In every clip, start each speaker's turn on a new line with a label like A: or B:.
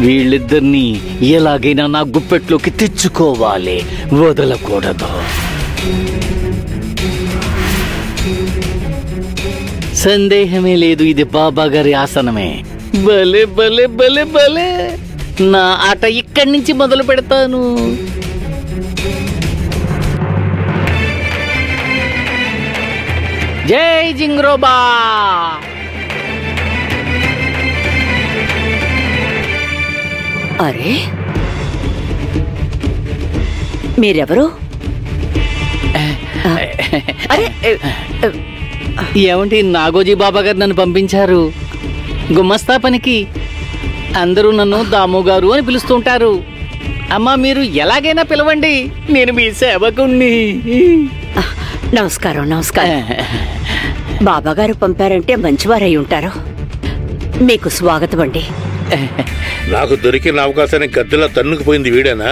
A: వీళ్ళిద్దరినీ ఎలాగైనా నా గుప్పెట్లోకి తెచ్చుకోవాలి, వదలకూడదు. సందేహమే లేదు, ఇది బాబా గారి ఆసనమే. భలే భలే భలే భలే. నా ఆట ఇక్కడి నుంచి మొదలు పెడతాను. జై జింగ్రోబా.
B: అరే, మీరెవరు?
A: ఏమంటే నాగోజీ బాబా గారు నన్ను పంపించారు గుమస్తా పనికి. అందరూ నన్ను దాము గారు అని పిలుస్తుంటారు. అమ్మా, మీరు ఎలాగైనా పిలవండి, నేను మీ సేవకుణ్ణి.
B: నమస్కారం. నమస్కారం. బాబాగారు పంపారంటే మంచివారై ఉంటారు. మీకు స్వాగతం అండి.
C: నాకు దొరికిన అవకాశాన్ని గద్దెలా తన్నుకుపోయింది వీడేనా?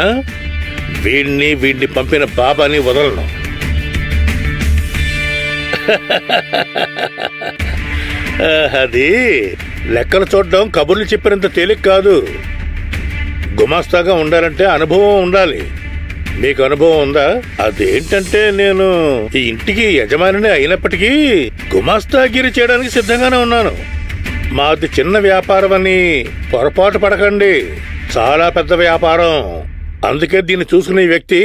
C: వీడిని పంపిన బాబాని వదలను. అది లెక్కలు చూడడం కబుర్లు చెప్పినంత తేలిక కాదు. గుమాస్తాగా ఉండాలంటే అనుభవం ఉండాలి. మీకు అనుభవం ఉందా? అదేంటంటే నేను ఈ ఇంటికి యజమానిని అయినప్పటికీ గుమాస్తాగిరి చేయడానికి సిద్ధంగానే ఉన్నాను. మాది చిన్న వ్యాపారం అని పొరపాటు పడకండి, చాలా పెద్ద వ్యాపారం. అందుకే దీన్ని చూసుకునే వ్యక్తి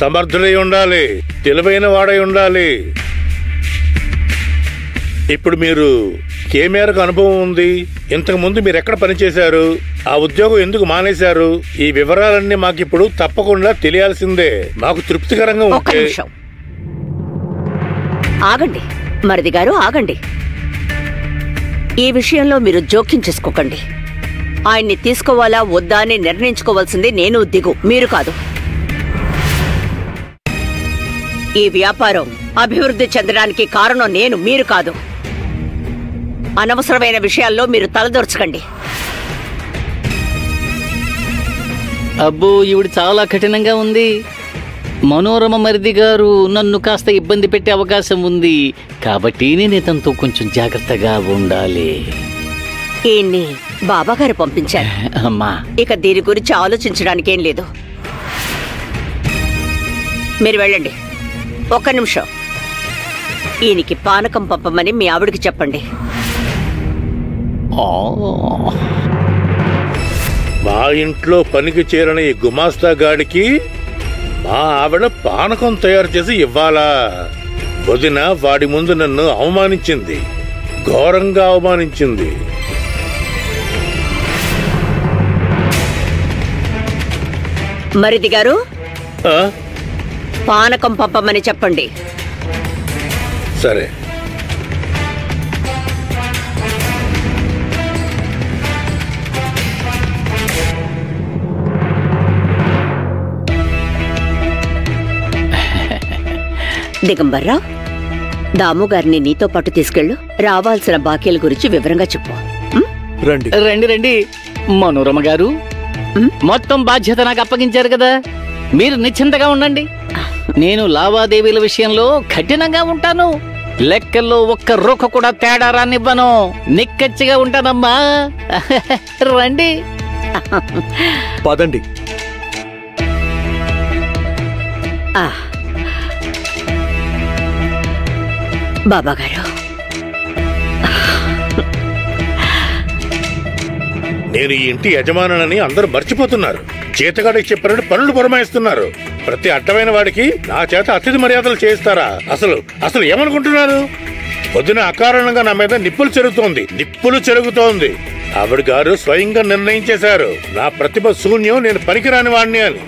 C: సమర్థుడై ఉండాలి, తెలివైన వాడై ఉండాలి. ఇప్పుడు మీరు ఏ మేరకు అనుభవం ఉంది? ఇంతకు ముందు మీరు ఎక్కడ పనిచేశారు? ఆ ఉద్యోగం ఎందుకు మానేశారు? ఈ వివరాలన్నీ మాకిప్పుడు తప్పకుండా తెలియాల్సిందే. మాకు తృప్తికరంగా ఉంటే.
B: ఆగండి మరిది గారు, ఆగండి. ఈ విషయంలో మీరు జోక్యం చేసుకోకండి. ఆయన్ని తీసుకోవాలా వద్దా అని నిర్ణయించుకోవాల్సింది నేను, దిగు, మీరు కాదు. ఈ వ్యాపారం అభివృద్ధి చెందడానికి కారణం నేను, మీరు కాదు. అనవసరమైన విషయాల్లో మీరు తలదొరచకండి.
A: అబ్బో, ఈవిడ చాలా కఠినంగా ఉంది. మనోరమ మరిది గారు నన్ను కాస్త ఇబ్బంది పెట్టే అవకాశం ఉంది, కాబట్టి నేను ఇతనితో కొంచెం జాగ్రత్తగా ఉండాలి.
B: ఈయన్ని బాబాగారు పంపించారు.
A: అమ్మా,
B: ఇక దీని గురించి ఆలోచించడానికి ఏం లేదు. మీరు వెళ్ళండి. ఒక్క నిమిషం. ఈయనకి పానకం పంపమని మీ ఆవిడికి చెప్పండి.
C: మా ఇంట్లో పనికి చేరిన ఈ గుమాస్తా గాడికి మా ఆవిడ పానకం తయారు చేసి ఇవ్వాలా? వదిన వాడి ముందు నన్ను అవమానించింది, ఘోరంగా అవమానించింది.
B: మరిది గారు, పానకం పంపమని చెప్పండి.
C: సరే.
B: దిగంబర్రావు, దాము గారిని నీతో పాటు తీసుకెళ్ళు. రావాల్సిన బాకీల గురించి వివరంగా చెప్పు.
D: రండి
A: రండి రండి. మనోరమ గారు, మొత్తం బాధ్యత నాకు అప్పగించారు కదా, మీరు నిశ్చింతగా ఉండండి. నేను లావాదేవీల విషయంలో కఠినంగా ఉంటాను. లెక్కల్లో ఒక్క రూక కూడా తేడా రానివ్వను. నిక్కచ్చిగా ఉంటానమ్మా. రండి.
D: పదండి.
B: బాబాగారు,
C: నేను ఈ ఇంటి యజమానులని అందరూ మర్చిపోతున్నారు. చేతగాడికి చెప్పారని పనులు పురమాయిస్తున్నారు. ప్రతి అడ్డమైన వాడికి నా చేత అతిథి మర్యాదలు చేయిస్తారా? అసలు ఏమనుకుంటున్నారు? పొద్దున అకారణంగా నా మీద నిప్పులు చెరుగుతోంది. ఆవిడ గారు స్వయంగా నిర్ణయించేశారు నా ప్రతిభ శూన్యం, నేను పనికిరాని వాడిని అని.